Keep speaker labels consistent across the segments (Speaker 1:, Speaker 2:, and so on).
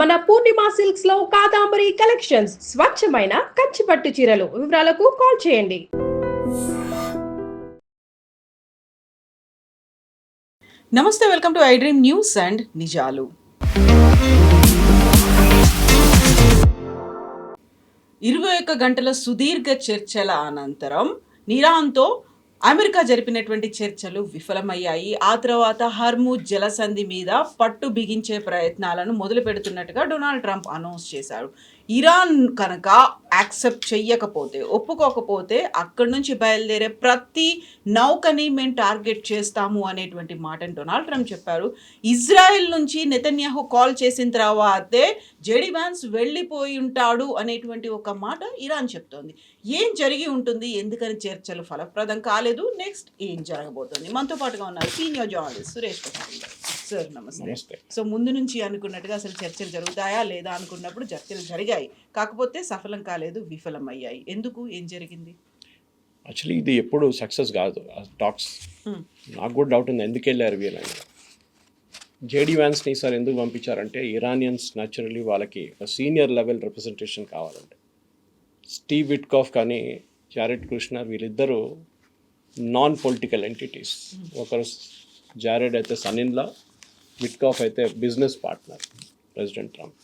Speaker 1: మన పూర్ణిమ సిల్క్స్ లో కాదాంబరి కలెక్షన్స్ స్వచ్ఛమైన కంచి పట్టు చీరలు. వివరాలకు కాల్ చేయండి.
Speaker 2: నమస్తే, welcome to I dream news and నిజాలు. 21 గంటల సుదీర్ఘ చర్చల అనంతరం ఇరాన్తో అమెరికా జరిపినటువంటి చర్చలు విఫలమయ్యాయి. ఆ తర్వాత హర్ముజ్ జలసంధి మీద పట్టు బిగించే ప్రయత్నాలను మొదలు పెడుతున్నట్టుగా డొనాల్డ్ ట్రంప్ అనౌన్స్ చేశారు. ఇరాన్ కనుక యాక్సెప్ట్ చెయ్యకపోతే, ఒప్పుకోకపోతే అక్కడి నుంచి బయలుదేరే ప్రతి నౌకని మేము టార్గెట్ చేస్తాము అనేటువంటి మాటను డొనాల్డ్ ట్రంప్ చెప్పారు. ఇజ్రాయెల్ నుంచి నెతన్యాహు కాల్ చేసిన తర్వాతే జేడీ వ్యాన్స్ వెళ్ళిపోయి ఉంటాడు అనేటువంటి ఒక మాట ఇరాన్ చెప్తోంది. ఏం జరిగి ఉంటుంది, ఎందుకని చర్చలు ఫలప్రదం కాలేదు, నెక్స్ట్ ఏం జరగబోతోంది? మనతో పాటుగా ఉన్నారు సీనియర్ జర్నలిస్ట్ సురేష్ ప్రసాద్ గారు. సార్ నమస్తే. సో ముందు నుంచి అనుకున్నట్టుగా అసలు చర్చలు జరుగుతాయా లేదా అనుకున్నప్పుడు చర్చలు జరిగాయి, కాకపోతే సఫలం కాలేదు, విఫలం అయ్యాయి. ఎందుకు, ఏం జరిగింది?
Speaker 3: యాక్చువల్లీ ఇది ఎప్పుడు సక్సెస్ కాదు టాక్స్. నాకు కూడా డౌట్ ఉంది ఎందుకు వెళ్ళారు వీళ్ళని. జేడీ వ్యాన్స్ని ఈసారి ఎందుకు పంపించారంటే ఇరానియన్స్ న్యాచురల్లీ వాళ్ళకి ఒక సీనియర్ లెవెల్ రిప్రజెంటేషన్ కావాలంటే. స్టీవ్ విట్కాఫ్ కానీ జారెడ్ కుష్నర్ వీళ్ళిద్దరూ నాన్ పొలిటికల్ ఎంటిటీస్. ఒకరు జారెడ్ అయితే సన్-ఇన్-లా, విట్కాఫ్ అయితే business partner president Trump.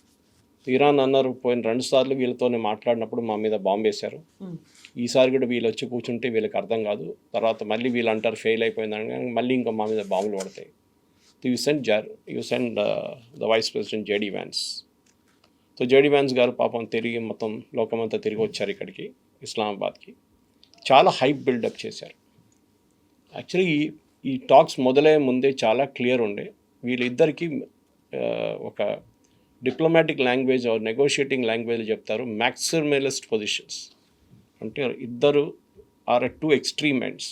Speaker 3: Iran అన్నారు పోయిన 2 సార్లు వీళ్ళతోనే మాట్లాడినప్పుడు మా మీద బాంబు వేశారు, ఈసారి కూడా వీళ్ళు వచ్చి కూర్చుంటే వీళ్ళకి అర్థం కాదు, తర్వాత మళ్ళీ వీళ్ళు అంటారు ఫెయిల్ అయిపోయిందని, మళ్ళీ ఇంకా మా మీద బాంబులు పడతాయి. You send the vice president JD Vance. So JD Vance గారు పాపం తిరిగి మొత్తం లోకమంతా తిరిగి వచ్చారు ఇక్కడికి, ఇస్లామాబాద్కి. చాలా హైప్ బిల్డప్ చేశారు. యాక్చువల్లీ ఈ టాక్స్ మొదలయ్యే ముందే చాలా క్లియర్ ఉండే వీళ్ళిద్దరికీ ఒక diplomatic language or negotiating language చెప్తారు మ్యాక్సిమలిస్ట్ పొజిషన్స్. అంటే ఇద్దరు are at 2 extreme ends.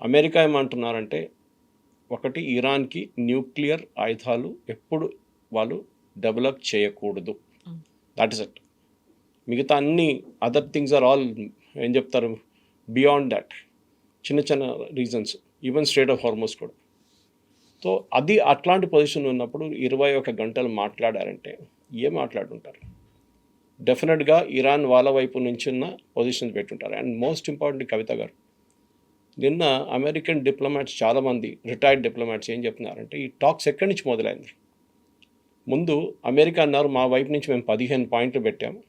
Speaker 3: America ఏమంటున్నారంటే ఒకటి, ఇరాన్కి న్యూక్లియర్ ఆయుధాలు ఎప్పుడు వాళ్ళు డెవలప్ చేయకూడదు, దట్ ఇస్ ఇట్. మిగతా అన్ని అదర్ థింగ్స్ ఆర్ ఆల్ ఏం చెప్తారు బియాండ్ దట్, చిన్న చిన్న రీజన్స్, ఈవెన్ స్ట్రేట్ ఆఫ్ హార్మోస్ కూడా. సో అది అట్లాంటి పొజిషన్ ఉన్నప్పుడు 21 గంటలు మాట్లాడారంటే ఏం మాట్లాడుంటారు? డెఫినెట్గా ఇరాన్ వాళ్ళ వైపు నుంచి ఉన్న పొజిషన్స్ పెట్టుంటారు. అండ్ మోస్ట్ ఇంపార్టెంట్ కవిత గారు, నిన్న అమెరికన్ డిప్లొమాట్స్ చాలామంది రిటైర్డ్ డిప్లొమాట్స్ ఏం చెప్తున్నారంటే ఈ టాక్స్ ఎక్కడి నుంచి మొదలైంది. ముందు అమెరికా అన్నారు మా వైపు నుంచి మేము 15 పాయింట్లు పెట్టాము,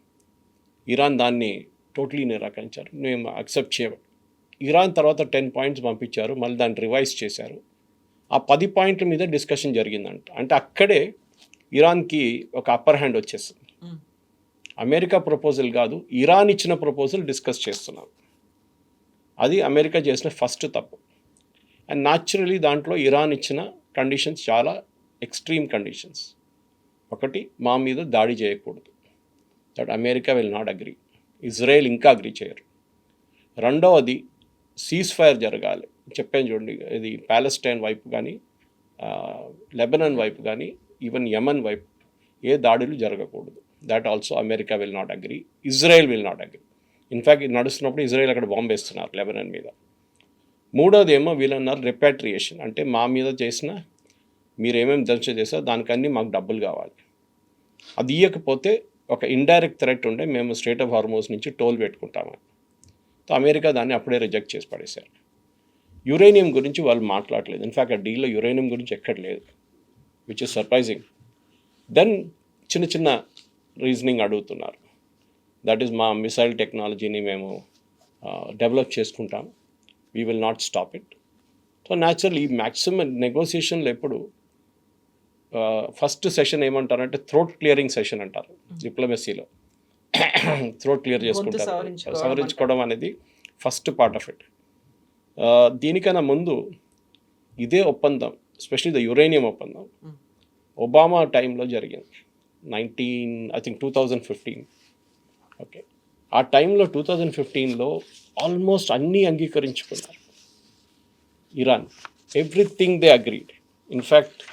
Speaker 3: ఇరాన్ దాన్ని టోటలీ నిరాకరించారు, మేము అక్సెప్ట్ చేయము. ఇరాన్ తర్వాత 10 పాయింట్స్ పంపించారు, మళ్ళీ దాన్ని రివైజ్ చేశారు. ఆ 10 పాయింట్ల మీద డిస్కషన్ జరిగిందంట. అంటే అక్కడే ఇరాన్కి ఒక అప్పర్ హ్యాండ్ వచ్చేస్తుంది. అమెరికా ప్రపోజల్ కాదు, ఇరాన్ ఇచ్చిన ప్రపోజల్ డిస్కస్ చేస్తున్నారు. అది అమెరికా చేసిన ఫస్ట్ తప్పు. అండ్ న్యాచురలీ దాంట్లో ఇరాన్ ఇచ్చిన కండిషన్స్ చాలా ఎక్స్ట్రీమ్ కండిషన్స్. ఒకటి, మా మీద దాడి చేయకూడదు, that America will not agree. Israel ఇంకా అగ్రీ చేయరు. రెండవది, సీజ్ ఫైర్ జరగాలి. చెప్పాను చూడండి, ఇది ప్యాలెస్టైన్ వైపు కానీ లెబనాన్ వైపు కానీ ఈవెన్ యమన్ వైపు ఏ దాడులు జరగకూడదు. That also America will not agree, Israel will not agree. In fact ఇది నడుస్తున్నప్పుడు ఇజ్రాయెల్ అక్కడ బాంబు వేస్తున్నారు లెబనాన్ మీద. మూడోది ఏమో వీళ్ళన్నారు రిపాట్రియేషన్, అంటే మా మీద చేసిన మీరు ఏమేమి దంచ చేస్తారో దానికన్నీ మాకు డబ్బులు కావాలి. అది ఇవ్వకపోతే ఒక ఇండైరెక్ట్ థ్రెట్ ఉండే మేము స్ట్రేట్ ఆఫ్ హార్మోస్ నుంచి టోల్ పెట్టుకుంటామని. సో అమెరికా దాన్ని అప్పుడే రిజెక్ట్ చేసి పడేశారు. యురేనియం గురించి వాళ్ళు మాట్లాడలేదు. ఇన్ఫ్యాక్ట్ ఆ డీల్లో యురేనియం గురించి ఎక్కడ లేదు, విచ్ ఇస్ సర్ప్రైజింగ్. దెన్ చిన్న చిన్న రీజనింగ్ అడుగుతున్నారు, దట్ ఈస్ మా మిసైల్ టెక్నాలజీని మేము డెవలప్ చేసుకుంటాం, we will not stop it. So natural ఈ మ్యాక్సిమం నెగోసియేషన్లో ఎప్పుడు ఫస్ట్ సెషన్ ఏమంటారంటే థ్రోట్ క్లియరింగ్ సెషన్ అంటారు డిప్లొమసీలో. థ్రోట్ క్లియర్ చేసుకుంటారు, సవరించుకోవడం అనేది ఫస్ట్ పార్ట్ ఆఫ్ ఇట్. దీనికన్నా ముందు ఇదే ఒప్పందం, ఎస్పెషలీ ద యురేనియం ఒప్పందం, ఒబామా టైంలో జరిగింది. 2015. ఓకే, ఆ టైంలో 2015లో ఆల్మోస్ట్ అన్నీ అంగీకరించుకున్నారు Iran. Everything they agreed. In fact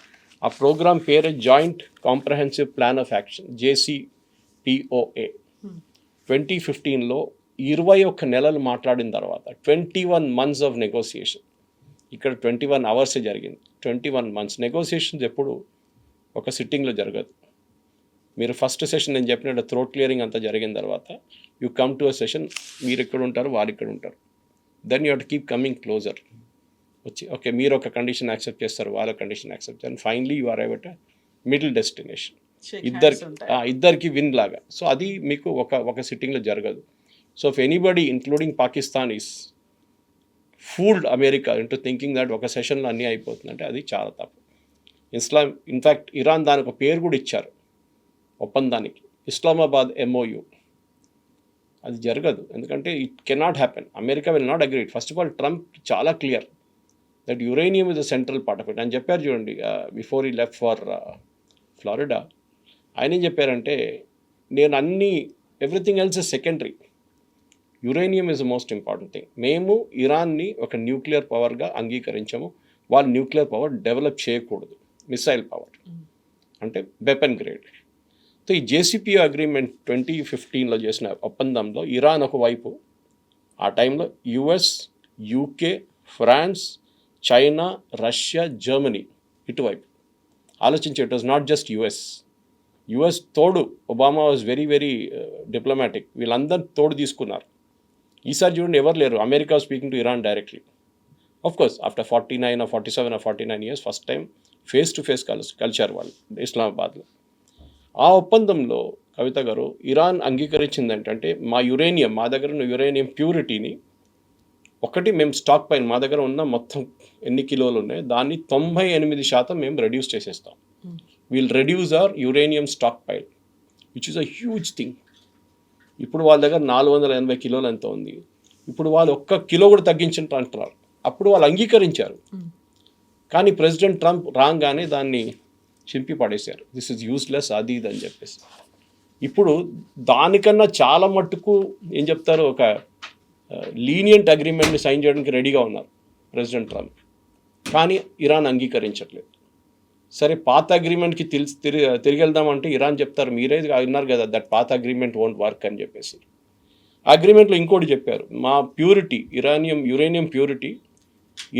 Speaker 3: ఆ ప్రోగ్రామ్ పేరే joint comprehensive plan of action, JCPOA. 2015లో 21 నెలలు మాట్లాడిన తర్వాత 21 months ఆఫ్ నెగోసియేషన్. ఇక్కడ 21 hours జరిగింది. 21 months నెగోసియేషన్స్ ఎప్పుడు ఒక సిట్టింగ్లో జరగదు. మీరు ఫస్ట్ సెషన్ నేను చెప్పినట్టు థ్రోట్ క్లియరింగ్ అంతా జరిగిన తర్వాత you come to a session, మీరు ఇక్కడ ఉంటారు, వారు ఇక్కడ ఉంటారు. Then you have to keep coming closer. వచ్చి ఓకే మీరు ఒక కండిషన్ యాక్సెప్ట్ చేస్తారు, వాళ్ళ condition accept, and finally you arrive at middle destination. ఇద్దరికి విన్ లాగా. సో అది మీకు ఒక సిట్టింగ్లో జరగదు. So if anybody including Pakistan is fooled America into thinking that ఒక సెషన్లో అన్నీ అయిపోతుందంటే అది చాలా తప్పు. ఇన్ఫ్యాక్ట్ ఇరాన్ దానికి ఒక పేరు కూడా ఇచ్చారు ఒప్పందానికి, ఇస్లామాబాద్ MOU. అది జరగదు, ఎందుకంటే it cannot happen. America will not agree. First of all Trump చాలా clear that uranium is the central part of it అని చెప్పారు. చూడండి, బిఫోర్ ఈ లెఫ్ట్ ఫర్ ఫ్లారిడా ఆయన ఏం చెప్పారంటే, నేను everything else is secondary, uranium is the most important thing. మేము ఇరాన్ని ఒక న్యూక్లియర్ పవర్గా అంగీకరించాము, వాళ్ళు న్యూక్లియర్ పవర్ డెవలప్ చేయకూడదు, మిసైల్ పవర్ అంటే వెపన్ గ్రేడ్. సో ఈ JCPOA అగ్రిమెంట్ 2015లో చేసిన ఒప్పందంలో ఇరాన్ ఒకవైపు, ఆ టైంలో US, UK, France, China, Russia, Germany ఇటువైపు ఆలోచించి, it was not just US తోడు. Obama was very very diplomatic, వీళ్ళందరూ తోడు తీసుకున్నారు. ఈసారి చూడండి ఎవరు లేరు. America speaking to Iran directly. Of course after 47 or 49 years first time face to face కలిశారు వాళ్ళు ఇస్లామాబాద్లో. ఆ ఒప్పందంలో కవిత గారు ఇరాన్ అంగీకరించింది ఏంటంటే, మా దగ్గర ఉన్న యురేనియం ప్యూరిటీని ఒకటి మేము స్టాక్ పైన, మా దగ్గర ఉన్న మొత్తం ఎన్ని కిలోలు ఉన్నాయి దాన్ని 98% మేము రెడ్యూస్ చేసేస్తాం. Will reduce our uranium stock pile, which is a huge thing. ఇప్పుడు వాళ్ళ దగ్గర 480 కిలోలు ఎంత ఉంది. ఇప్పుడు వాళ్ళు 1 కిలో కూడా తగ్గించినట్టు అంటున్నారు. అప్పుడు వాళ్ళు అంగీకరించారు, కానీ ప్రెసిడెంట్ ట్రంప్ రాగానే దాన్ని చింపి పడేశారు. దిస్ ఇస్ యూస్లెస్, అది ఇది అని చెప్పేసి. ఇప్పుడు దానికన్నా చాలా మట్టుకు ఏం చెప్తారు, ఒక లీనియంట్ అగ్రిమెంట్ని సైన్ చేయడానికి రెడీగా ఉన్నారు ప్రెసిడెంట్ ట్రంప్, కానీ ఇరాన్ అంగీకరించట్లేదు. సరే పాత అగ్రిమెంట్కి తిరిగి వెళ్దామంటే ఇరాన్ చెప్తారు, మీరే విన్నారు కదా దట్ పాత అగ్రిమెంట్ వోంట్ వర్క్ అని చెప్పేసి. అగ్రిమెంట్లో ఇంకోటి చెప్పారు, మా ప్యూరిటీ యురేనియం ప్యూరిటీ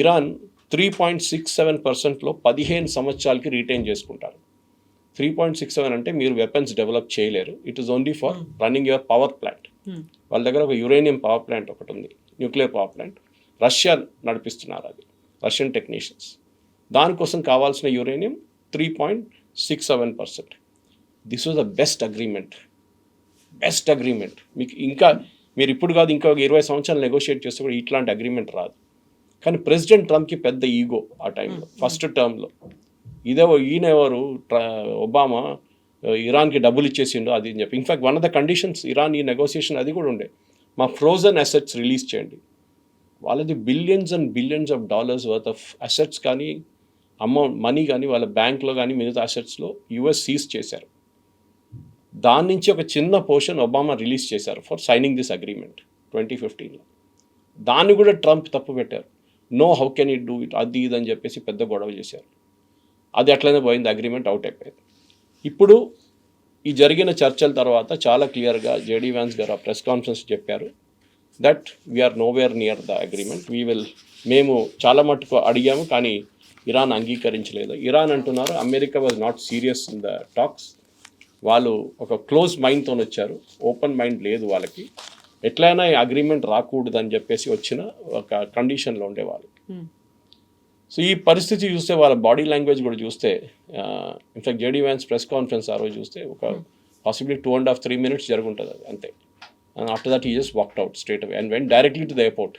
Speaker 3: ఇరాన్ 3.67%లో 15 సంవత్సరాలకి రీటైన్ చేసుకుంటారు. 3.67 అంటే మీరు వెపన్స్ డెవలప్ చేయలేరు, it is only for running your power plant. వాళ్ళ దగ్గర ఒక యురేనియం పవర్ ప్లాంట్ ఒకటి ఉంది, న్యూక్లియర్ పవర్ ప్లాంట్, రష్యా నడిపిస్తున్నారు, అది రష్యన్ టెక్నీషియన్స్. దానికోసం కావాల్సిన uranium 3.67%. This was the best agreement. మీకు ఇంకా మీరు ఇప్పుడు కాదు, ఇంకా 20 సంవత్సరాలు నెగోషియేట్ చేస్తే కూడా ఇట్లాంటి అగ్రిమెంట్ రాదు. కానీ ప్రెసిడెంట్ ట్రంప్కి పెద్ద ఈగో ఆ టైంలో, ఫస్ట్ టర్మ్లో. ఈయన ఎవరు, ఒబామా ఇరాన్కి డబ్బులు ఇచ్చేసిండు అది అని చెప్పి. In fact one of the conditions Iran ఈ నెగోషియేషన్ అది కూడా ఉండే, మా ఫ్రోజన్ అసెట్స్ రిలీజ్ చేయండి. వాళ్ళది billions and billions of dollars worth of assets కానీ మనీ కానీ వాళ్ళ బ్యాంక్లో కానీ మిగతా అసెట్స్లో US సీజ్ చేశారు. దాని నుంచి ఒక చిన్న పోర్షన్ ఒబామా రిలీజ్ చేశారు ఫర్ సైనింగ్ దిస్ అగ్రిమెంట్ 2015లో. దాన్ని కూడా ట్రంప్ తప్పు పెట్టారు. No, how can it do it, అది ఇది అని చెప్పేసి పెద్ద గొడవ చేశారు. అది అట్లనే పోయింది, అగ్రిమెంట్ అవుట్ అయిపోయింది. ఇప్పుడు ఈ జరిగిన చర్చల తర్వాత చాలా క్లియర్గా JD Vance గారు ఆ ప్రెస్ కాన్ఫరెన్స్ చెప్పారు that we're nowhere near the agreement. మేము చాలా మట్టుకు అడిగాము, కానీ ఇరాన్ అంగీకరించలేదు. ఇరాన్ అంటున్నారు America was not serious in the talks. వాళ్ళు ఒక క్లోజ్ మైండ్తో వచ్చారు, ఓపెన్ మైండ్ లేదు వాళ్ళకి. ఎట్లయినా ఈ అగ్రిమెంట్ రాకూడదు అని చెప్పేసి వచ్చిన ఒక కండిషన్లో ఉండేవాళ్ళు. సో ఈ పరిస్థితి చూస్తే వాళ్ళ బాడీ లాంగ్వేజ్ కూడా చూస్తే, in fact JD Vance press conference ఆ రోజు చూస్తే ఒక పాసిబ్లీ 2.5-3 minutes జరుగుంటుంది అది అంతే. And after that he just walked out straight away and went directly to the airport.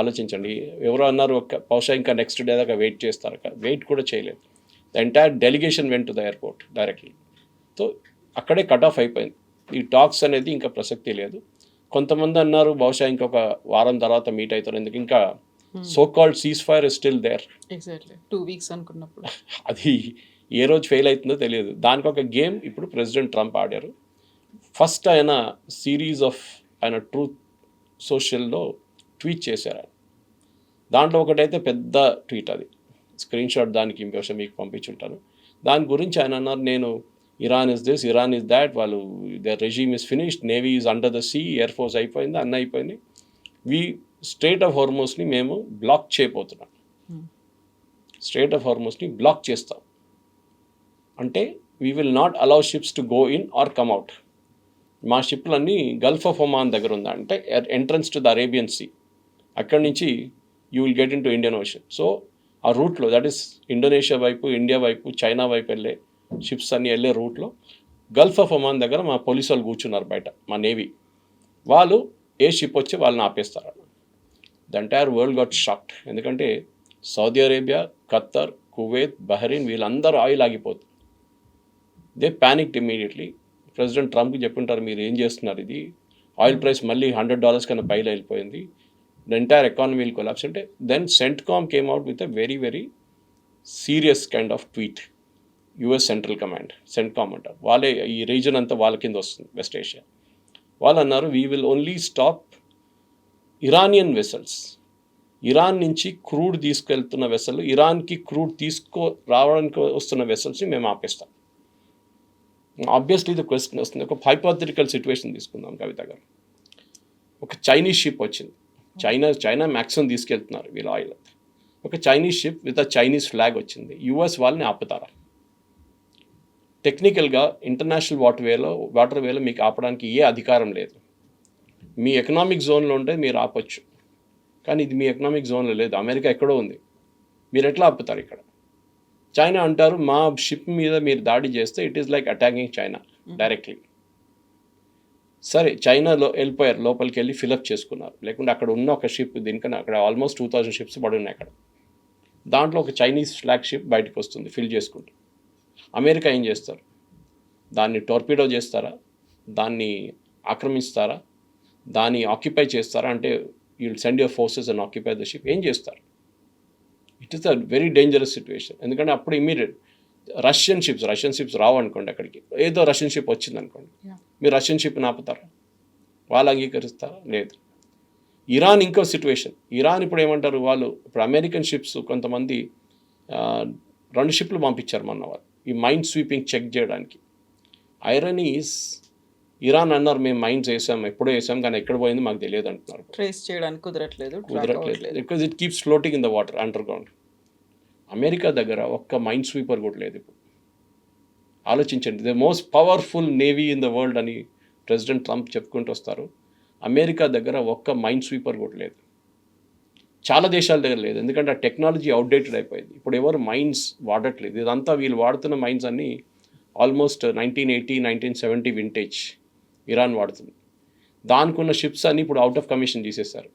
Speaker 3: ఆలోచించండి, ఎవరో అన్నారు బహుశా ఇంకా నెక్స్ట్ డే దాకా వెయిట్ చేస్తారు, వెయిట్ కూడా చేయలేదు. The entire delegation went to the airport directly. So అక్కడే కట్ ఆఫ్ అయిపోయింది. ఈ టాక్స్ అనేది ఇంకా ప్రసక్తి లేదు. కొంతమంది అన్నారు బహుశా ఇంకొక వారం తర్వాత మీట్ అవుతారు, ఎందుకు ఇంకా so called cease fire is still there.
Speaker 2: Exactly 2 weeks అనుకున్నప్పుడు
Speaker 3: అది ఏ రోజు ఫెయిల్ అవుతుందో తెలియదు. దానికి ఒక గేమ్ ఇప్పుడు ప్రెసిడెంట్ ట్రంప్ ఆడారు. ఫస్ట్ ఆయన ట్రూత్ సోషల్లో ట్వీట్ చేశారు. దాంట్లో ఒకటైతే పెద్ద ట్వీట్, అది స్క్రీన్ షాట్, దానికి ఇంకోసం మీకు పంపించుంటాను. దాని గురించి ఆయన అన్నారు, నేను Iran is this, Iran is that, వాళ్ళు their regime is finished, navy is under the sea, air force అయిపోయింది, అన్నీ అయిపోయింది, స్ట్రైట్ ఆఫ్ హార్మోస్ని మేము బ్లాక్ చేయబోతున్నాం, స్ట్రైట్ ఆఫ్ హార్మోస్ని బ్లాక్ చేస్తాం. అంటే we will not allow ships to go in or come out. మా షిప్లన్నీ గల్ఫ్ ఆఫ్ ఒమాన్ దగ్గర ఉందా అంటే entrance to the Arabian sea, అక్కడి నుంచి you will get in to Indian ocean. So ఆ రూట్లో, దట్ ఈస్ ఇండోనేషియా వైపు, ఇండియా వైపు, చైనా వైపు వెళ్ళే షిప్స్ అన్నీ వెళ్ళే రూట్లో గల్ఫ్ ఆఫ్ ఒమాన్ దగ్గర మా పోలీసు వాళ్ళు కూర్చున్నారు బయట, మా నేవీ వాళ్ళు. ఏ షిప్ వచ్చి వాళ్ళని ఆపేస్తారు. The entire world got shocked. ఎందుకంటే Saudi Arabia, Qatar, Kuwait, Bahrain వీళ్ళందరూ ఆయిల్ ఆగిపోతుంది. They panicked immediately. ప్రెసిడెంట్ ట్రంప్కి చెప్పుంటారు, మీరు ఏం చేస్తున్నారు, ఇది ఆయిల్ ప్రైస్ మళ్ళీ $100 కన్నా పైలో వెళ్ళిపోయింది, the entire economy will collapse అంటే. Then CENTCOM came out with a very very serious kind of tweet. US central command, CENTCOM అంటారు, వాళ్ళే ఈ రీజన్ అంతా వాళ్ళ కింద వస్తుంది, వెస్ట్ ఏషియా. వాళ్ళు అన్నారు, we will only stop Iranian vessels. Iran నుంచి క్రూడ్ తీసుకెళ్తున్న వెసల్, ఇరాన్కి క్రూడ్ రావడానికి వస్తున్న వెసల్స్ని మేము ఆపేస్తాం. ఆబ్వియస్లీ ఇది క్వశ్చన్ వస్తుంది. ఒక హైపోథెటికల్ సిచ్యువేషన్ తీసుకుందాం కవిత గారు. ఒక చైనీస్ షిప్ వచ్చింది, చైనా మ్యాక్సిమం తీసుకెళ్తున్నారు వీళ్ళ ఆయిల్. ఒక Chinese ship with a Chinese flag వచ్చింది, యుఎస్ వాళ్ళని ఆపుతారా? టెక్నికల్గా ఇంటర్నేషనల్ వాటర్ వేలో మీకు ఆపడానికి ఏ అధికారం లేదు. మీ ఎకనామిక్ జోన్లో ఉంటే మీరు ఆపొచ్చు, కానీ ఇది మీ ఎకనామిక్ జోన్లో లేదు, అమెరికా ఎక్కడో ఉంది, మీరు ఎట్లా ఆపుతారు ఇక్కడ? చైనా అంటారు, మా షిప్ మీద మీరు దాడి చేస్తే it is like attacking China directly. సరే, చైనాలో వెళ్ళిపోయారు, లోపలికి వెళ్ళి ఫిలప్ చేసుకున్నారు. లేకుంటే అక్కడ ఉన్న ఒక షిప్, దీనికన్నా అక్కడ ఆల్మోస్ట్ 2000 షిప్స్ పడి ఉన్నాయి అక్కడ. దాంట్లో ఒక చైనీస్ ఫ్లాగ్ షిప్ బయటకు వస్తుంది ఫిల్ చేసుకుంటూ. అమెరికా ఏం చేస్తారు? దాన్ని టోర్పిడో చేస్తారా? దాన్ని ఆక్రమిస్తారా? దాన్ని ఆక్యుపై చేస్తారా? అంటే you will send your forces and occupy the ship. ఏం చేస్తారు? It is a very dangerous situation. ఎందుకంటే అప్పుడు ఇమీడియట్ రష్యన్ షిప్స్ రావు అనుకోండి అక్కడికి. ఏదో రష్యన్ షిప్ వచ్చింది అనుకోండి, మీరు రష్యన్ షిప్ని ఆపుతారా? వాళ్ళు అంగీకరిస్తారా? లేదు. ఇరాన్ ఇంకో సిచ్యువేషన్. ఇరాన్ ఇప్పుడు ఏమంటారు, వాళ్ళు ఇప్పుడు అమెరికన్ షిప్స్ కొంతమంది 2 షిప్లు పంపించారు మొన్న వాళ్ళు ఈ మైన్ స్వీపింగ్ చెక్ చేయడానికి. ఐరన్ ఈస్, ఇరాన్ అన్నారు, మేము మైన్స్ వేసాం, ఎప్పుడో వేసాం, కానీ ఎక్కడ పోయింది మాకు తెలియదు అంటున్నారు.
Speaker 2: ట్రేస్ చేయడానికి కుదరట్లేదు,
Speaker 3: because it keeps floating in the water under ground. America దగ్గర ఒక్క మైన్ స్వీపర్ కూడా లేదు ఇప్పుడు. ఆలోచించండి, the most powerful navy in the world అని ప్రెసిడెంట్ ట్రంప్ చెప్పుకుంటూ వస్తారు. అమెరికా దగ్గర ఒక్క మైన్ స్వీపర్ కూడా లేదు. చాలా దేశాల దగ్గర లేదు, ఎందుకంటే ఆ టెక్నాలజీ అవుట్డేటెడ్ అయిపోయింది. ఇప్పుడు ఎవరు మైన్స్ వాడట్లేదు. ఇదంతా వీళ్ళు వాడుతున్న మైన్స్ అన్నీ ఆల్మోస్ట్ 1980, 1970 వింటేజ్ ఇరాన్ వాడుతుంది. దానికి ఉన్న షిప్స్ అన్నీ ఇప్పుడు అవుట్ ఆఫ్ కమిషన్ తీసేస్తారు.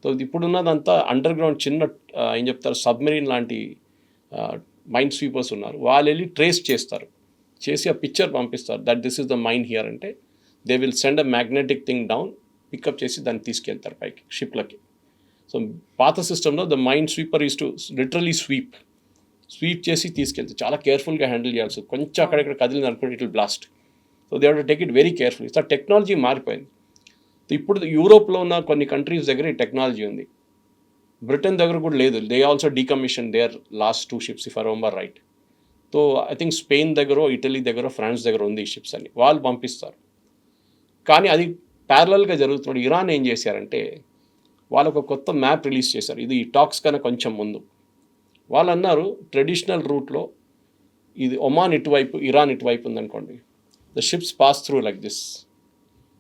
Speaker 3: సో ఇప్పుడున్నదంతా అండర్ గ్రౌండ్ చిన్న ఏం చెప్తారు, సబ్మెరీన్ లాంటి మైన్ స్వీపర్స్ ఉన్నారు. వాళ్ళు వెళ్ళి ట్రేస్ చేస్తారు, చేసి ఆ పిక్చర్ పంపిస్తారు, that this is the mine here అంటే. They will send a magnetic thing down, pick up చేసి దాన్ని తీసుకెళ్తారు పైకి షిప్లకి. సో పాత సిస్టంలో the mine sweeper is to literally sweep చేసి తీసుకెళ్తే చాలా కేర్ఫుల్గా హ్యాండిల్ చేయాల్సి. కొంచెం అక్కడెక్కడ కదిలింది అనుకోండి, it will blast. So they have to take it very carefully. So technology మారిపోయింది. ఇప్పుడు యూరోప్లో ఉన్న కొన్ని కంట్రీస్ దగ్గర ఈ టెక్నాలజీ ఉంది, బ్రిటన్ దగ్గర కూడా లేదు. They also decommission their last 2 ships if I remember right. So I think Spain దగ్గర, ఇటలీ దగ్గర, ఫ్రాన్స్ దగ్గర ఉంది ఈ షిప్స్ అని, వాళ్ళు పంపిస్తారు. కానీ అది ప్యారలల్గా జరుగుతున్నాడు. ఇరాన్ ఏం చేశారంటే వాళ్ళు ఒక కొత్త మ్యాప్ రిలీజ్ చేశారు, ఇది ఈ టాక్స్ కన్నా కొంచెం ముందు. వాళ్ళు అన్నారు, ట్రెడిషనల్ రూట్లో ఇది ఒమాన్ ఇటువైపు, ఇరాన్ ఇటువైపు ఉందనుకోండి, the ships pass through like this.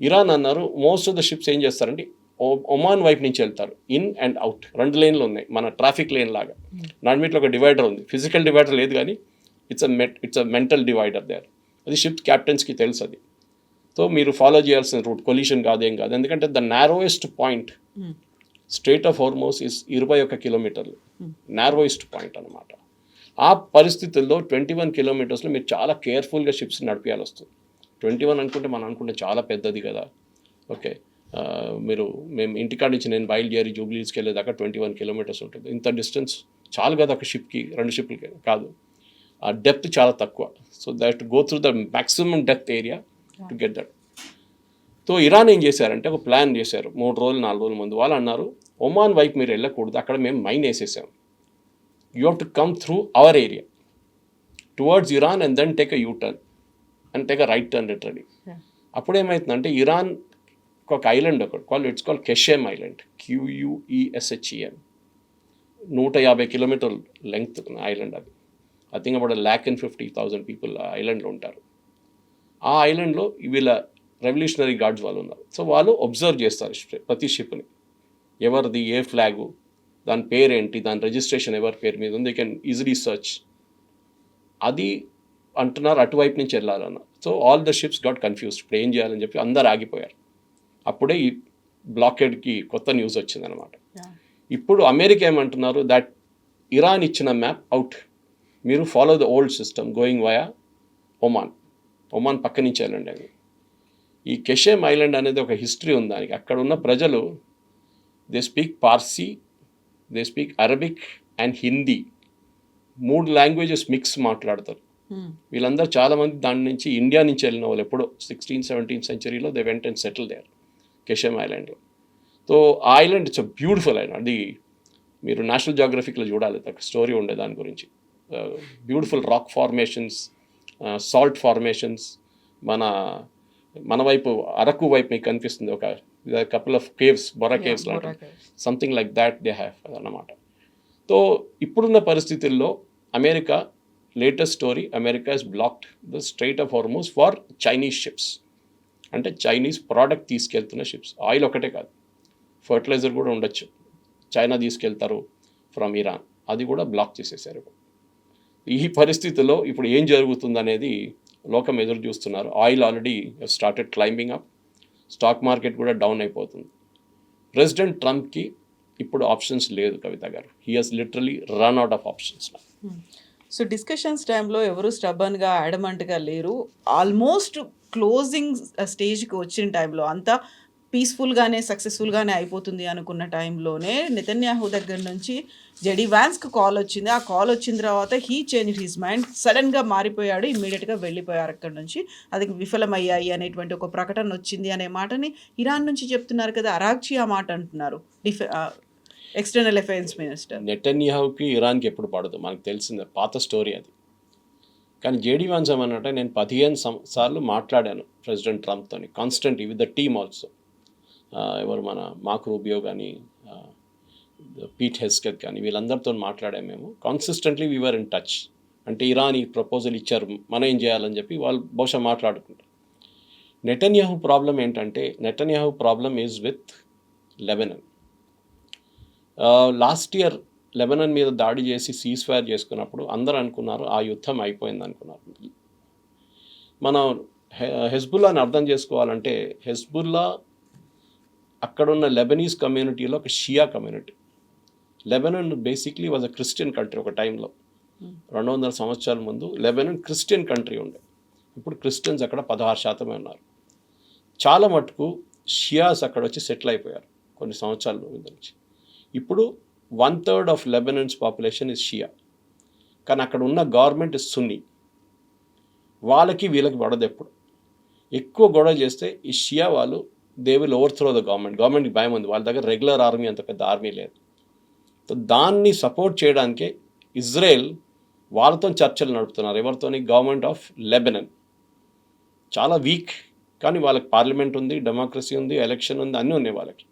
Speaker 3: Iran అన్నారు, మోస్ట్ ఆఫ్ ద షిప్స్ ఏం చేస్తారంటే ఒమాన్ వైపు నుంచి వెళ్తారు, ఇన్ అండ్ అవుట్. 2 లేన్లు ఉన్నాయి, మన ట్రాఫిక్ లేన్ లాగా. నాన్మీట్లో ఒక డివైడర్ ఉంది, ఫిజికల్ డివైడర్ లేదు కానీ it's a mental divider there. అది షిప్ క్యాప్టెన్స్కి తెలుసు అది. సో మీరు ఫాలో చేయాల్సిన రూట్ కొలిషన్ కాదేం కాదు, ఎందుకంటే the narrowest point strait of Hormuz is 21 కిలోమీటర్లు, నారోయెస్ట్ పాయింట్ అనమాట. ఆ పరిస్థితుల్లో 21 కిలోమీటర్స్లో మీరు చాలా కేర్ఫుల్గా షిప్స్ నడిపించాల్సి వస్తుంది. 21 అనుకుంటే మనం అనుకుంటే చాలా పెద్దది కదా. ఓకే, మేము ఇంటికాడ నుంచి నేను బయలుదేరి జూబ్లీస్కి వెళ్ళేదాకా 21 కిలోమీటర్స్ ఉంటుంది. ఇంత డిస్టెన్స్ చాలు కదా ఒక షిప్కి, 2 షిప్లకి కాదు. ఆ డెప్త్ చాలా తక్కువ. So that go through the maximum depth area to get that. So Iran ఏం చేశారంటే ఒక ప్లాన్ చేశారు 3 రోజులు 4 రోజుల ముందు. వాళ్ళు అన్నారు, ఒమాన్ వైపు మీరు వెళ్ళకూడదు, అక్కడ మేము మైన్ వేసేసాం. You have to come through our area towards Iran and then take a U turn and take a right turn literally. అప్పుడు ఏమవుతుందంటే ఇరాన్ ఒక ఐలాండ్ ఒకటి it's called Qeshm island, QUESHEM, 150 కిలోమీటర్ల లెంగ్త్ ఐలాండ్ అది. I think about 150,000 people ఆ ఐలాండ్లో ఉంటారు. ఆ ఐలాండ్లో వీళ్ళ రెవల్యూషనరీ గార్డ్స్ వాళ్ళు ఉన్నారు. సో వాళ్ళు అబ్జర్వ్ చేస్తారు ప్రతి షిప్ని, ఎవరిది ఏ ఫ్లాగు, దాని పేరేంటి, దాని రిజిస్ట్రేషన్ ఎవరి పేరు మీద ఉంది, కెన్ ఈజీలీ సర్చ్. అది అంటున్నారు అటువైపు నుంచి వెళ్ళాలన్న. So all the ships got confused, ఇప్పుడు ఏం చేయాలని చెప్పి అందరు ఆగిపోయారు. అప్పుడే ఈ బ్లాకేడ్కి కొత్త న్యూస్ వచ్చిందనమాట. ఇప్పుడు అమెరికా ఏమంటున్నారు, దట్ ఇరాన్ ఇచ్చిన మ్యాప్ అవుట్, మీరు follow the old system going via Oman పక్క నుంచి వెళ్ళండి అని. ఈ కెషేమ్ ఐలాండ్ అనేది ఒక హిస్టరీ ఉంది దానికి. అక్కడ ఉన్న ప్రజలు they speak Parsi, they speak Arabic and Hindi, 3 languages mix మాట్లాడతారు. వీళ్ళందరూ చాలామంది దాని నుంచి ఇండియా నుంచి వెళ్ళిన వాళ్ళు, ఎప్పుడో 16th 17th సెంచరీలో they went and settle there Qeshm ఐలాండ్లో. సో ఆ island it's a beautiful island. అది మీరు నేషనల్ జియోగ్రఫిక్లో చూడాలి, ఒక స్టోరీ ఉండే దాని గురించి. Beautiful rock formations, salt formations. మన వైపు అరకు వైపు మీకు కనిపిస్తుంది ఒక couple of caves, Borra caves లాంటి, something like that they have అన్నమాట. సో ఇప్పుడున్న పరిస్థితుల్లో America, latest story, America is blocked the strait of Hormuz for Chinese ships. అంటే చైనీస్ ప్రోడక్ట్ తీసుకెళ్తున్న షిప్స్, ఆయిల్ ఒకటే కాదు, ఫర్టిలైజర్ కూడా ఉండొచ్చు, చైనా తీసుకెళ్తారు ఫ్రమ్ ఇరాన్, అది కూడా బ్లాక్ చేసేసారు. ఈ పరిస్థితుల్లో ఇప్పుడు ఏం జరుగుతుందనేది లోకం ఎదురు చూస్తున్నారు. Oil already started climbing up, stock market కూడా డౌన్ అయిపోతుంది. ప్రెసిడెంట్ ట్రంప్కి ఇప్పుడు ఆప్షన్స్ లేదు కవిత గారు. He has literally run out of options.
Speaker 2: So discussions టైంలో ఎవరు స్టబన్గా అడమంట్గా లేరు. ఆల్మోస్ట్ క్లోజింగ్ స్టేజ్కి వచ్చిన టైంలో అంతా పీస్ఫుల్గానే సక్సెస్ఫుల్గానే అయిపోతుంది అనుకున్న టైంలోనే నెతన్యాహు దగ్గర నుంచి జెడీ వ్యాన్స్కి కాల్ వచ్చింది. ఆ కాల్ వచ్చిన తర్వాత హీ చేంజ్ హిస్ మైండ్, సడన్గా మారిపోయాడు, ఇమ్మీడియట్గా వెళ్ళిపోయారు అక్కడ నుంచి. అది విఫలమయ్యాయి అనేటువంటి ఒక ప్రకటన వచ్చింది అనే మాటని ఇరాన్ నుంచి చెప్తున్నారు కదా. అరాగ్చి ఆ మాట అంటున్నారు, ఎక్స్టర్నల్ అఫైర్స్ మినిస్టర్.
Speaker 3: నెతన్యాహుకి ఇరాన్కి ఎప్పుడు పడదు, మనకు తెలిసిందే, పాత స్టోరీ అది. కానీ జేడీ వాన్స్ ఏమన్నట్టే, నేను 15 సార్లు మాట్లాడాను ప్రెసిడెంట్ ట్రంప్తో, constantly with the team also. ఎవరు మన మార్క్ రూబియో కానీ, పీట్ హెస్కెత్ కానీ, వీళ్ళందరితో మాట్లాడాము మేము. Consistently we are in touch. అంటే ఇరాన్ ఈ ప్రపోజల్ ఇచ్చారు, మనం ఏం చేయాలని చెప్పి వాళ్ళు బహుశా మాట్లాడుకుంటారు. నెతన్యాహు ప్రాబ్లం ఏంటంటే, Netanyahu problem is with Lebanon. Last year Lebanon మీద దాడి చేసి సీజ్ ఫైర్ చేసుకున్నప్పుడు అందరూ అనుకున్నారు ఆ యుద్ధం అయిపోయింది అనుకున్నారు. మనం హెజ్బుల్లాని అర్థం చేసుకోవాలంటే, హెజ్బుల్లా అక్కడున్న లెబనీస్ కమ్యూనిటీలో ఒక Shia community. Lebanon basically was a Christian country. ఒక టైంలో 200 సంవత్సరాల ముందు లెబనాన్ క్రిస్టియన్ కంట్రీ ఉండే. ఇప్పుడు క్రిస్టియన్స్ అక్కడ 16% ఉన్నారు. చాలా మటుకు షియాస్ అక్కడ వచ్చి సెటిల్ అయిపోయారు కొన్ని సంవత్సరాల నుంచి. ఇప్పుడు 1/3 ఆఫ్ లెబనాన్స్ పాపులేషన్ ఇస్ షియా. కానీ అక్కడ ఉన్న గవర్నమెంట్ ఇస్ సున్నీ. వాళ్ళకి వీళ్ళకి పడదు. ఎప్పుడు ఎక్కువ గొడవ చేస్తే ఈ షియా వాళ్ళు దే విల్ ఓవర్త్రో ద గవర్నమెంట్కి భయం ఉంది, వాళ్ళ దగ్గర రెగ్యులర్ ఆర్మీ అంత పెద్ద ఆర్మీ లేదు. సో దాన్ని సపోర్ట్ చేయడానికే ఇజ్రాయెల్ వాళ్ళతో చర్చలు నడుపుతున్నారు. ఎవరితోని? Government of Lebanon. చాలా వీక్, కానీ వాళ్ళకి పార్లమెంట్ ఉంది, డెమోక్రసీ ఉంది, ఎలక్షన్ ఉంది, అన్నీ ఉన్నాయి వాళ్ళకి.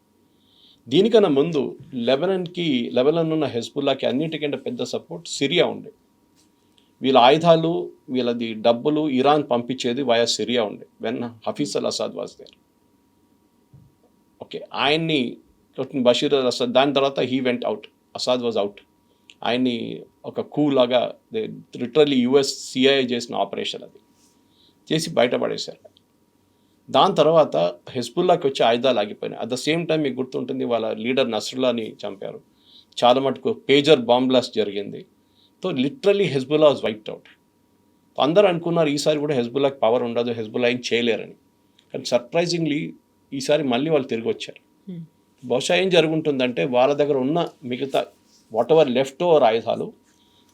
Speaker 3: దీనికన్నా ముందు లెబనాన్ ఉన్న హెజ్బుల్లాకి అన్నిటికంటే పెద్ద సపోర్ట్ సిరియా ఉండే. వీళ్ళ ఆయుధాలు, వీళ్ళది డబ్బులు ఇరాన్ పంపించేది వయా సిరియా ఉండే, when Hafez al Assad was there. Okay, ఆయన్ని బషీర్ అల్ అసాద్, దాని తర్వాత he went out, Assad was out. ఆయన్ని ఒక కూ లాగా లిటరల్లీ యుఎస్ సిఐఏ చేసిన ఆపరేషన్ అది చేసి బయటపడేశారు. దాని తర్వాత హెజ్బుల్లాకి వచ్చి ఆయుధాలు ఆగిపోయినాయి. అట్ ద సేమ్ టైం మీకు గుర్తుంటుంది, వాళ్ళ లీడర్ నస్రుల్లాని చంపారు. చాలా మటుకు పేజర్ బాంబ్ బ్లాస్ట్ జరిగింది. So literally Hezbollah was wiped out. అందరూ అనుకున్నారు ఈసారి కూడా హెజ్బుల్లాకి పవర్ ఉండదు, హెజ్బుల్లా ఏం చేయలేరని. కానీ సర్ప్రైజింగ్లీ ఈసారి మళ్ళీ వాళ్ళు తిరిగి వచ్చారు. బహుశా ఏం జరుగుతుందంటే, వాళ్ళ దగ్గర ఉన్న మిగతా వాట్ ఎవర్ లెఫ్ట్ ఓవర్ ఆయుధాలు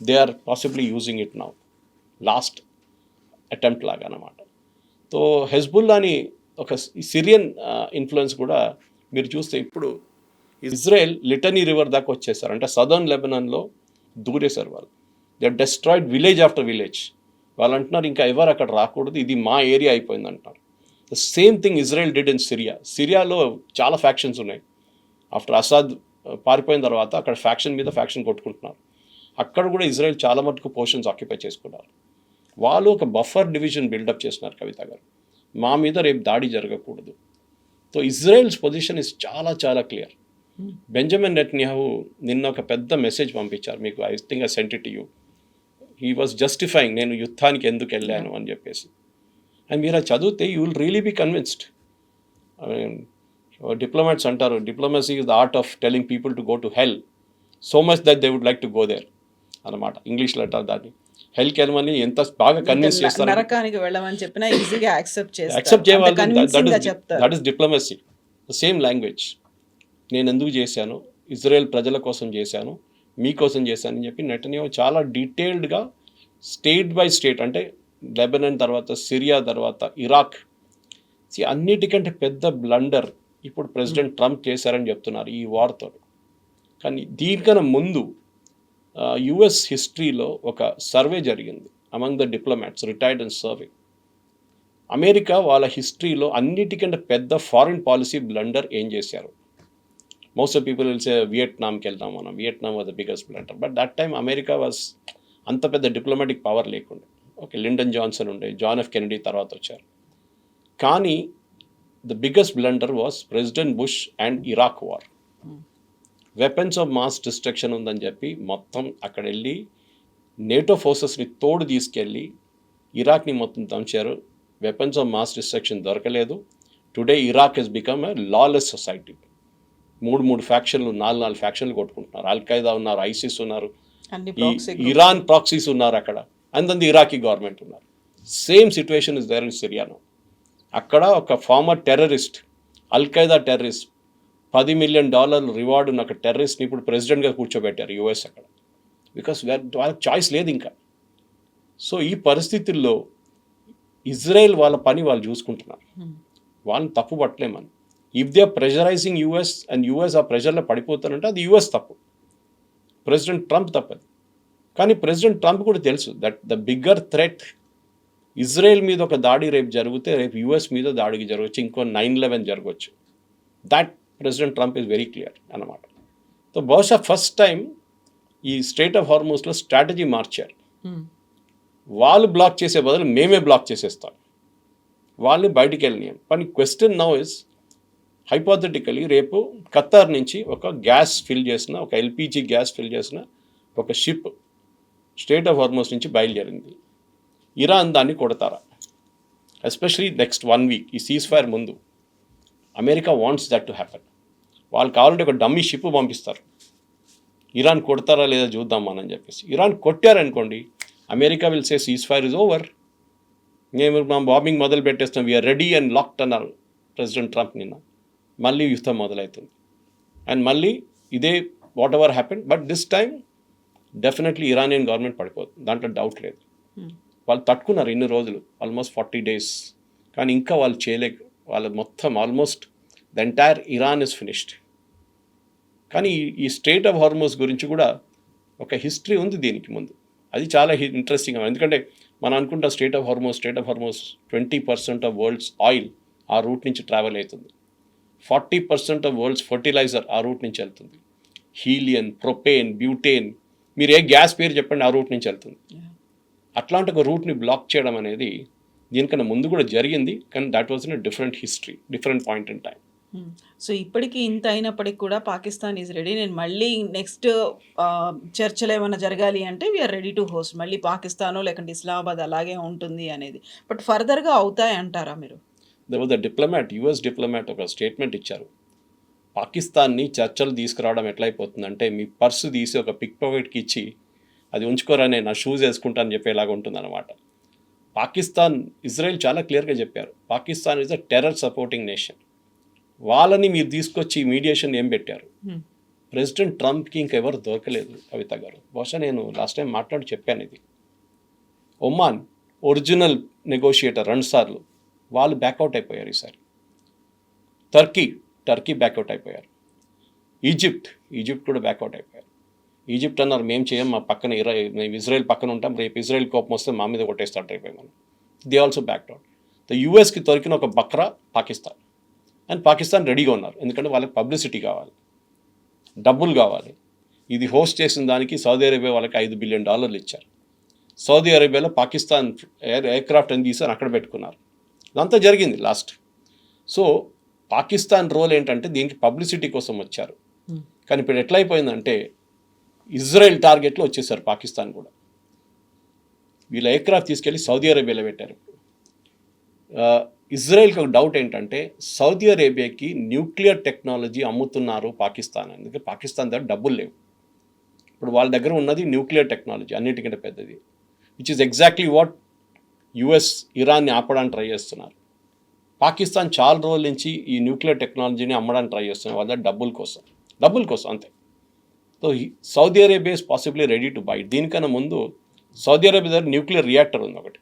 Speaker 3: they are possibly using it now, last attempt లాగా అన్నమాట. సో హెజ్బుల్లాని ఒక సిరియన్ ఇన్ఫ్లుయెన్స్ కూడా మీరు చూస్తే ఇప్పుడు ఇజ్రాయెల్ లిటనీ రివర్ దాకా వచ్చేసారు. అంటే సదర్న్ లెబనాన్లో దూరేశారు వాళ్ళు. They destroyed village after village. వాళ్ళు అంటున్నారు ఇంకా ఎవరు అక్కడ రాకూడదు, ఇది మా ఏరియా అయిపోయింది అంటున్నారు. The same thing Israel did in Syria. సిరియాలో చాలా ఫ్యాక్షన్స్ ఉన్నాయి. ఆఫ్టర్ అసాద్ పారిపోయిన తర్వాత అక్కడ ఫ్యాక్షన్ మీద ఫ్యాక్షన్ కొట్టుకుంటున్నారు. అక్కడ కూడా ఇజ్రాయెల్ చాలా మటుకు పోర్షన్స్ ఆక్యుపై చేసుకున్నారు. వాళ్ళు ఒక బఫర్ డివిజన్ బిల్డప్ చేస్తున్నారు కవిత గారు, మా మీద రేపు దాడి జరగకూడదు. సో ఇజ్రాయెల్స్ పొజిషన్ ఇస్ చాలా చాలా క్లియర్. బెంజమిన్ నెతన్యాహు నిన్న ఒక పెద్ద మెసేజ్ పంపించారు మీకు, I think I sent it to you. He was justifying నేను యుద్ధానికి ఎందుకు వెళ్ళాను అని చెప్పేసి. అండ్ మీరు అది చదివితే you will really be convinced. Diplomats అంటారు diplomacy is the art of telling people to go to hell so much that they would like to go there అన్నమాట. ఇంగ్లీష్లో అంటారు దాన్ని. హెల్కి వెళ్ళమని ఎంత బాగా కన్విన్స్ చేస్తారు,
Speaker 2: నరకానికి వెళ్ళమని చెప్పినా ఈజీగా యాక్సెప్ట్
Speaker 3: చేయాలి.
Speaker 2: చెప్తారు.
Speaker 3: That is diplomacy, the same language. నేను ఎందుకు చేశాను, ఇజ్రాయెల్ ప్రజల కోసం చేశాను, మీకోసం చేశానని చెప్పి నెటన్యాహు చాలా డీటెయిల్డ్గా స్టేట్ బై స్టేట్, అంటే లెబనాన్ తర్వాత సిరియా తర్వాత ఇరాక్, అన్నిటికంటే పెద్ద బ్లండర్ ఇప్పుడు ప్రెసిడెంట్ ట్రంప్ చేశారని చెప్తున్నారు ఈ వార్తో. కానీ దీనికన్నా ముందు యుఎస్ హిస్టరీలో ఒక సర్వే జరిగింది among the diplomats retired and serving. America వాళ్ళ హిస్టరీలో అన్నిటికంటే పెద్ద ఫారిన్ పాలసీ బ్లండర్ ఏం చేశారు. Most of people will say వియట్నాంకి వెళ్తాం మనం, Vietnam was the biggest blunder. But that time America was అంత పెద్ద డిప్లొమాటిక్ పవర్ లేకుండే. ఓకే, లిండన్ జాన్సన్ ఉండే, జాన్ ఎఫ్ కెనడీ తర్వాత వచ్చారు. కానీ the biggest blunder was president Bush and Iraq war. Weapons of mass destruction ఉందని చెప్పి మొత్తం అక్కడ వెళ్ళి నేటో ఫోర్సెస్ని తోడు తీసుకెళ్ళి ఇరాక్ని మొత్తం దంచారు. వెపన్స్ ఆఫ్ మాస్ డిస్ట్రక్షన్ దొరకలేదు. Today Iraq has become a lawless society. మూడు ఫ్యాక్షన్లు, నాలుగు ఫ్యాక్షన్లు కొట్టుకుంటున్నారు. అల్ఖైదా ఉన్నారు, ఐసిస్ ఉన్నారు, ఇరాన్ ప్రాక్సీస్ ఉన్నారు అక్కడ, and then the Iraqi government ఉన్నారు. Same situation is there in సిరియాలో. అక్కడ ఒక former terrorist, al Qaeda terrorist, $10 million reward ఉన్న ఒక టెర్రరిస్ట్ని ఇప్పుడు ప్రెసిడెంట్గా కూర్చోబెట్టారు యుఎస్ అక్కడ. బికాస్ వాళ్ళకి చాయిస్ లేదు ఇంకా. సో ఈ పరిస్థితుల్లో ఇజ్రాయెల్ వాళ్ళ పని వాళ్ళు చూసుకుంటున్నారు, వాళ్ళని తప్పు పట్టలేమని. If they are pressurising US and US ఆ ప్రెషర్లో పడిపోతారంటే అది యూఎస్ తప్పు, ప్రెసిడెంట్ ట్రంప్ తప్పది. కానీ ప్రెసిడెంట్ ట్రంప్ కూడా తెలుసు that the bigger threat Israel మీద ఒక దాడి రేపు జరిగితే రేపు యూఎస్ మీద దాడికి జరగవచ్చు, ఇంకో 9/11 జరగవచ్చు. That president Trump is very clear అన్నమాట. సో బహుశా ఫస్ట్ టైం ఈ స్ట్రైట్ ఆఫ్ హార్మోస్లో స్ట్రాటజీ మార్చారు. వాళ్ళు బ్లాక్ చేసే బదులు మేమే బ్లాక్ చేసేస్తాం, వాళ్ళని బయటికి వెళ్ళనియం. కానీ క్వశ్చన్ నౌ ఇస్ హైపోథెటికలీ రేపు ఖతార్ నుంచి ఒక గ్యాస్ ఫిల్ చేసిన, ఒక ఎల్పిజి గ్యాస్ ఫిల్ చేసిన ఒక షిప్ స్ట్రైట్ ఆఫ్ హార్మోస్ నుంచి బయలుదేరింది. ఇరాన్ దాన్ని కొడతారా? ఎస్పెషలీ నెక్స్ట్ 1 week ఈ సీజ్ ఫైర్ ముందు America wants that to happen. వాళ్ళు కావాలంటే ఒక డమ్మీ షిప్ పంపిస్తారు, ఇరాన్ కొడతారా లేదా చూద్దాం అని చెప్పేసి. ఇరాన్ కొట్టారనుకోండి, America will say cease fire is over, మేము మా బాంబింగ్ మొదలు పెట్టేస్తాం, వీఆర్ రెడీ అండ్ లాక్డ్ అన్నారు ప్రెసిడెంట్ ట్రంప్ నిన్న. మళ్ళీ యుద్ధం మొదలవుతుంది అండ్ మళ్ళీ ఇదే whatever happen. But this time definitely Iranian government పడిపోతుంది, దాంట్లో డౌట్ లేదు. వాళ్ళు తట్టుకున్నారు ఇన్ని రోజులు, ఆల్మోస్ట్ 40 days, కానీ ఇంకా వాళ్ళు చేయలేక వాళ్ళు మొత్తం almost the entire Iran is finished. కానీ ఈ స్ట్రైట్ ఆఫ్ హార్మోస్ గురించి కూడా ఒక హిస్టరీ ఉంది దీనికి ముందు. అది చాలా ఇంట్రెస్టింగ్. ఎందుకంటే మనం అనుకుంటాం straight of Hormuz 20% of world's oil ఆ రూట్ నుంచి ట్రావెల్ అవుతుంది, 40% ఆఫ్ వరల్డ్స్ ఫర్టిలైజర్ ఆ రూట్ నుంచి వెళ్తుంది, హీలియన్, ప్రొపేన్, బ్యూటేన్, మీరు ఏ గ్యాస్ పేరు చెప్పండి ఆ రూట్ నుంచి వెళ్తుంది. అట్లాంటి ఒక రూట్ని బ్లాక్ చేయడం అనేది దీనికన్నా ముందు కూడా జరిగింది, కానీ that was in a different history, different point in time.
Speaker 2: So ఇప్పటికీ ఇంత అయినప్పటికీ కూడా పాకిస్తాన్ ఈజ్ రెడీ. నేను మళ్ళీ నెక్స్ట్ చర్చలు ఏమైనా జరగాలి అంటే వీఆర్ రెడీ టు హోస్ట్. మళ్ళీ పాకిస్తానో లేకుంటే ఇస్లామాబాద్ అలాగే ఉంటుంది అనేది. బట్ ఫర్దర్గా అవుతాయి అంటారా మీరు?
Speaker 3: ద డిప్లొమాట్, యుఎస్ డిప్లొమాట్ ఒక స్టేట్మెంట్ ఇచ్చారు. పాకిస్తాన్ని చర్చలు తీసుకురావడం ఎట్లయిపోతుందంటే మీ పర్సు తీసి ఒక పిక్ పాకెట్కి ఇచ్చి అది ఉంచుకోరానే నా షూస్ వేసుకుంటానని చెప్పేలాగా ఉంటుంది అనమాట. పాకిస్తాన్, ఇజ్రాయెల్ చాలా క్లియర్గా చెప్పారు, Pakistan is a terror supporting nation. వాళ్ళని మీరు తీసుకొచ్చి మీడియేషన్ ఏం పెట్టారు? ప్రెసిడెంట్ ట్రంప్కి ఇంకెవరు దొరకలేదు కవిత గారు. బహుశా నేను లాస్ట్ టైం మాట్లాడి చెప్పాను ఇది. ఒమాన్ ఒరిజినల్ నెగోషియేటర్ 2 సార్లు, వాళ్ళు బ్యాక్అవుట్ అయిపోయారు ఈసారి. టర్కీ బ్యాక్అవుట్ అయిపోయారు. ఈజిప్ట్ కూడా బ్యాక్అవుట్ అయిపోయారు. ఈజిప్ట్ అన్నారు మేము చేయం, మా పక్కన మేము ఇజ్రాయెల్ పక్కన ఉంటాం, రేపు ఇజ్రాయెల్ కోపం వస్తే మా మీద కొట్టేస్తాడు రేపు మనం. They also back out. యూఎస్కి దొరికిన ఒక బక్రా పాకిస్తాన్, అండ్ పాకిస్తాన్ రెడీగా ఉన్నారు, ఎందుకంటే వాళ్ళకి పబ్లిసిటీ కావాలి, డబ్బులు కావాలి. ఇది హోస్ట్ చేసిన దానికి సౌదీ అరేబియా వాళ్ళకి $5 బిలియన్ ఇచ్చారు. సౌదీ అరేబియాలో పాకిస్తాన్ ఎయిర్క్రాఫ్ట్ అని తీసి అక్కడ పెట్టుకున్నారు. ఇదంతా జరిగింది లాస్ట్. సో పాకిస్తాన్ రోల్ ఏంటంటే దీనికి పబ్లిసిటీ కోసం వచ్చారు. కానీ ఇప్పుడు ఎట్లయిపోయిందంటే ఇజ్రాయెల్ టార్గెట్లో వచ్చేసారు పాకిస్తాన్ కూడా. వీళ్ళ ఎయిర్క్రాఫ్ట్ తీసుకెళ్ళి సౌదీ అరేబియాలో పెట్టారు. ఇజ్రాయెల్కి ఒక డౌట్ ఏంటంటే సౌదీ అరేబియాకి న్యూక్లియర్ టెక్నాలజీ అమ్ముతున్నారు పాకిస్తాన్. అందుకే పాకిస్తాన్ దగ్గర డబ్బులు లేవు. ఇప్పుడు వాళ్ళ దగ్గర ఉన్నది న్యూక్లియర్ టెక్నాలజీ, అన్నిటికంటే పెద్దది, which is exactly what US ఇరాన్ని ఆపడానికి ట్రై చేస్తున్నారు. పాకిస్తాన్ చాలా రోజుల నుంచి ఈ న్యూక్లియర్ టెక్నాలజీని అమ్మడానికి ట్రై చేస్తున్నారు వాళ్ళ డబ్బుల కోసం అంతే. So Saudi Arabia is possibly ready to buy. దీనికన్నా ముందు సౌదీ అరేబియా దగ్గర న్యూక్లియర్ రియాక్టర్ ఉంది ఒకటి,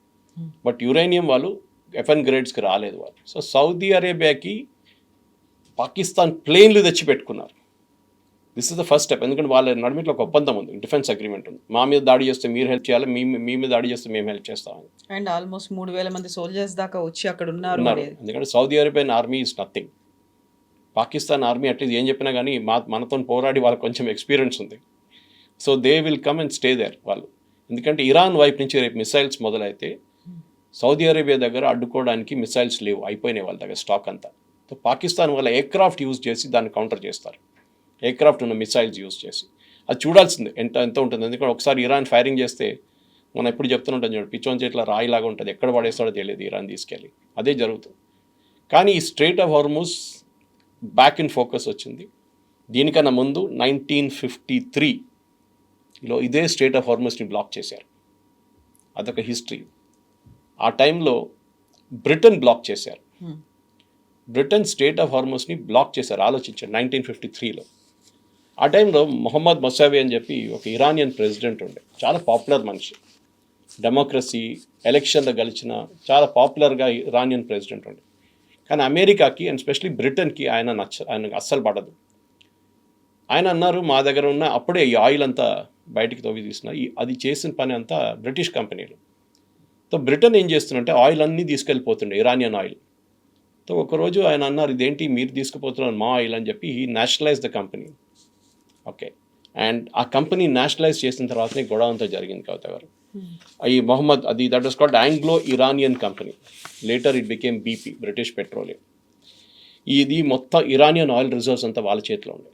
Speaker 3: బట్ యురేనియం వాళ్ళు FN గ్రేడ్స్కి రాలేదు వాళ్ళు. సో సౌదీ అరేబియాకి పాకిస్తాన్ ప్లేన్లు తెచ్చి పెట్టుకున్నారు. This is the first step. ఎందుకంటే వాళ్ళ నడుమిట్లో ఒక ఒప్పందం ఉంది, డిఫెన్స్ అగ్రిమెంట్ ఉంది. మా మీద దాడి చేస్తే మీరు హెల్ప్ చేయాలి, మీ మీద దాడి చేస్తే మేము హెల్ప్ చేస్తామని.
Speaker 2: అండ్ ఆల్మోస్ట్ 3,000 మంది సోల్జర్స్ దాకా వచ్చి అక్కడ ఉన్నారు.
Speaker 3: ఎందుకంటే Saudi Arabian army is nothing. Pakistan army at least ఏం చెప్పినా కానీ మనతో పోరాడి వాళ్ళకి కొంచెం ఎక్స్పీరియన్స్ ఉంది. So they will come and stay there వాళ్ళు. ఎందుకంటే ఇరాన్ వైపు నుంచి రేపు మిసైల్స్ మొదలైతే సౌదీ అరేబియా దగ్గర అడ్డుకోవడానికి మిసైల్స్ లేవు, అయిపోయినాయి వాళ్ళ దగ్గర స్టాక్ అంతా. సో పాకిస్తాన్ వాళ్ళ ఎయిర్క్రాఫ్ట్ యూజ్ చేసి దాన్ని కౌంటర్ చేస్తారు, ఎయిర్క్రాఫ్ట్ ఉన్న మిసైల్స్ యూజ్ చేసి. అది చూడాల్సిందే ఎంత ఉంటుంది. ఎందుకంటే ఒకసారి ఇరాన్ ఫైరింగ్ చేస్తే మనం ఎప్పుడు చెప్తుంటాం చూడండి, పిచ్చోన్ చేట్ల రాయిలాగా ఉంటుంది, ఎక్కడ పడేస్తాడో తెలియదు ఇరాన్ తీసుకెళ్ళి. అదే జరుగుతుంది. కానీ ఈ strait of Hormuz back in focus వచ్చింది. దీనికన్నా ముందు 1953లో ఇదే స్ట్రెయిట్ ఆఫ్ హార్ముజ్ని బ్లాక్ చేశారు. అదొక హిస్టరీ. ఆ టైంలో బ్రిటన్ బ్లాక్ చేశారు. బ్రిటన్ స్ట్రెయిట్ ఆఫ్ హార్ముజ్ని బ్లాక్ చేశారు. ఆలోచించారు 1953లో. ఆ టైంలో మొహమ్మద్ మొసావి అని చెప్పి ఒక ఇరానియన్ ప్రెసిడెంట్ ఉండే, చాలా పాపులర్ మనిషి, డెమోక్రసీ ఎలక్షన్లో గెలిచిన చాలా పాపులర్గా ఇరానియన్ ప్రెసిడెంట్ ఉండే. కానీ అమెరికాకి అండ్ స్పెషలీ బ్రిటన్కి ఆయనకు అస్సలు పడదు. ఆయన అన్నారు, మా దగ్గర ఉన్న అప్పుడే ఈ ఆయిల్ అంతా బయటికి తవ్వి తీసిన, అది చేసిన పని అంతా బ్రిటిష్ కంపెనీలు. సో బ్రిటన్ ఏం చేస్తుందంటే ఆయిల్ అన్నీ తీసుకెళ్ళిపోతుండే, ఇరానియన్ ఆయిల్. సో ఒకరోజు ఆయన అన్నారు, ఇదేంటి మీరు తీసుకుపోతున్నారు మా ఆయిల్ అని చెప్పి he nationalize the company. Okay, and ఆ కంపెనీ నేషనలైజ్ చేసిన తర్వాతనే గొడవ అంతా జరిగింది కవిత గారు. ఈ Mohammad that was called Anglo Iranian company. Later it became BP, British petroleum. ఇది మొత్తం ఇరానియన్ ఆయిల్ రిజర్వ్స్ అంతా వాళ్ళ చేతిలో ఉండే.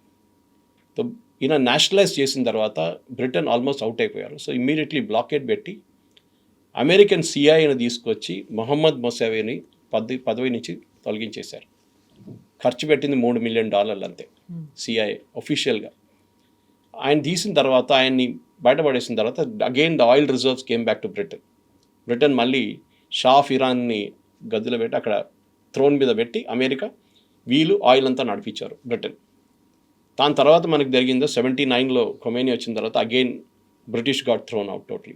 Speaker 3: సో ఈయన నేషనలైజ్ చేసిన తర్వాత బ్రిటన్ ఆల్మోస్ట్ అవుట్ అయిపోయారు. సో ఇమ్మీడియట్లీ బ్లాకేట్ పెట్టి అమెరికన్ CIAని తీసుకొచ్చి మొహమ్మద్ మొసావిని పదవి నుంచి తొలగించేశారు. ఖర్చు పెట్టింది $3 మిలియన్ అంతే CIA ఒఫీషియల్గా. ఆయన తీసిన తర్వాత, ఆయన్ని బయటపడేసిన తర్వాత again the oil reserves came back to Britain. మళ్ళీ షా ఆఫ్ ఇరాన్ని గద్దెలో పెట్టి అక్కడ థ్రోన్ మీద పెట్టి అమెరికా వీళ్ళు ఆయిల్ అంతా నడిపించారు బ్రిటన్. దాని తర్వాత మనకు జరిగిందో 79లో ఖొమైనీ వచ్చిన తర్వాత again British got throne out totally.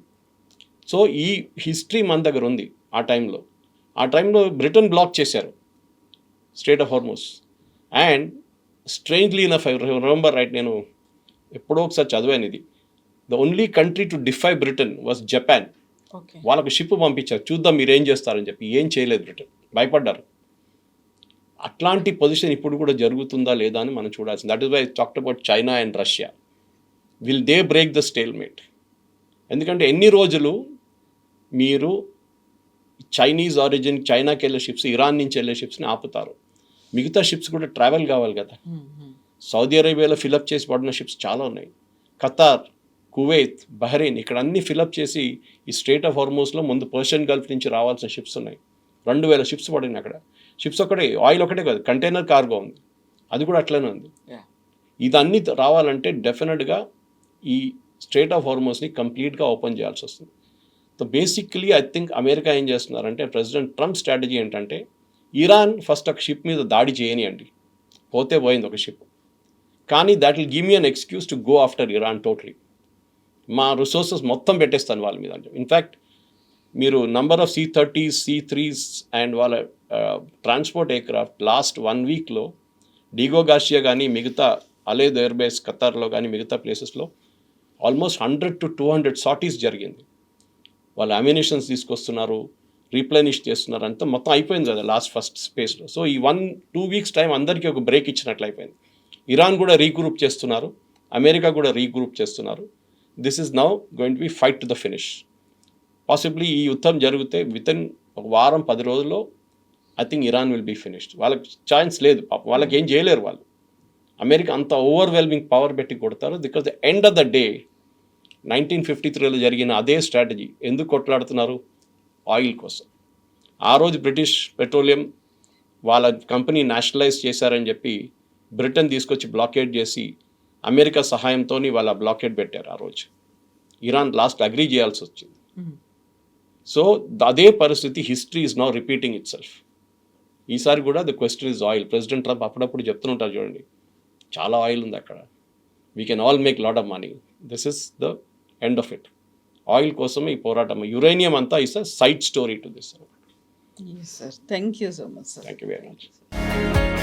Speaker 3: So ఈ హిస్టరీ మన దగ్గర ఉంది. ఆ టైంలో బ్రిటన్ బ్లాక్ చేశారు strait of Hormuz. And strangely enough, I remember right, నేను ఎప్పుడో ఒకసారి చదివాను ఇది, the only country to defy Britain was Japan. వాళ్ళకు షిప్ పంపించారు, చూద్దాం మీరు ఏం చేస్తారని చెప్పి. ఏం చేయలేదు బ్రిటన్, భయపడ్డారు. అట్లాంటి పొజిషన్ ఇప్పుడు కూడా జరుగుతుందా లేదా అని మనం చూడాల్సింది. That is why I talked about China and Russia. Will they break the stalemate? ఎందుకంటే ఎన్ని రోజులు మీరు చైనీస్ ఆరిజిన్, చైనాకి వెళ్ళే షిప్స్, ఇరాన్ నుంచి వెళ్ళే షిప్స్ని ఆపుతారు? మిగతా షిప్స్ కూడా ట్రావెల్ కావాలి కదా. సౌదీ అరేబియాలో ఫిలప్ చేసి పడిన షిప్స్ చాలా ఉన్నాయి. ఖతార్, కువైత్, బహ్రెయిన్, ఇక్కడ అన్ని ఫిలప్ చేసి ఈ స్ట్రెయిట్ ఆఫ్ హార్ముజ్లో ముందు పర్షియన్ గల్ఫ్ నుంచి రావాల్సిన షిప్స్ ఉన్నాయి. 2,000 షిప్స్ పడినాయి అక్కడ. షిప్స్ ఒకటే, ఆయిల్ ఒకటే కాదు, కంటైనర్ కార్గో ఉంది, అది కూడా అట్లనే ఉంది. ఇదన్నీ రావాలంటే డెఫినెట్గా ఈ స్ట్రెయిట్ ఆఫ్ హార్ముజ్ని కంప్లీట్గా ఓపెన్ చేయాల్సి వస్తుంది. So basically I think America ఏం చేస్తున్నారంటే, ప్రెసిడెంట్ ట్రంప్ స్ట్రాటజీ ఏంటంటే, ఇరాన్ ఫస్ట్ ఒక షిప్ మీద దాడి చేయనియండి, పోతే పోయింది ఒక షిప్, కానీ that will give me an excuse to go after Iran totally. మా రిసోర్సెస్ మొత్తం పెట్టేస్తాను వాళ్ళ మీద అంటే. ఇన్ఫ్యాక్ట్ మీరు number of C-30s, C-3s and వాళ్ళ ట్రాన్స్పోర్ట్ ఎయిర్క్రాఫ్ట్ లాస్ట్ 1 వీక్లో డిగో గార్షియా కానీ, మిగతా అలేద్ ఎయిర్బేస్ ఖతార్లో కానీ, మిగతా ప్లేసెస్లో ఆల్మోస్ట్ 100 to 200 సార్టీస్ జరిగింది. వాళ్ళు అమ్యునిషన్స్ తీసుకొస్తున్నారు, రీప్లెనిష్ చేస్తున్నారు, అంతా మొత్తం అయిపోయింది కదా లాస్ట్ ఫస్ట్ స్పేస్లో. సో ఈ 1-2 వీక్స్ టైం అందరికీ ఒక బ్రేక్ ఇచ్చినట్లు అయిపోయింది. ఇరాన్ కూడా రీగ్రూప్ చేస్తున్నారు, అమెరికా కూడా రీగ్రూప్ చేస్తున్నారు. This is now going to be fight to the finish. Possibly ఈ యుద్ధం జరిగితే వితిన్ ఒక వారం 10 రోజుల్లో I think Iran will be finished. వాళ్ళకి ఛాన్స్ లేదు, వాళ్ళకి ఏం చేయలేరు వాళ్ళు. అమెరికా అంత ఓవర్వెల్మింగ్ పవర్ పెట్టి కొడతారు. Because the end of the day 1953లో జరిగిన అదే స్ట్రాటజీ. ఎందుకు కొట్లాడుతున్నారు? ఆయిల్ కోసం. ఆ రోజు బ్రిటిష్ పెట్రోలియం వాళ్ళ కంపెనీ నేషనలైజ్ చేశారని చెప్పి బ్రిటన్ తీసుకొచ్చి బ్లాకేడ్ చేసి అమెరికా సహాయంతో వాళ్ళ బ్లాకేడ్ పెట్టారు ఆ రోజు. ఇరాన్ లాస్ట్ అగ్రీ చేయాల్సి వచ్చింది. సో అదే పరిస్థితి history is now repeating it self. ఈసారి కూడా the question is oil. President Trump అప్పుడప్పుడు చెప్తుంటారు చూడండి, చాలా ఆయిల్ ఉంది అక్కడ, we can all make lot of money. This is the end of it. Oil కోసమే ఈ పోరాటం. యురేనియం అంతా is a side story to this.
Speaker 2: Yes, sir. Thank you so much, sir.
Speaker 3: Thank you very much.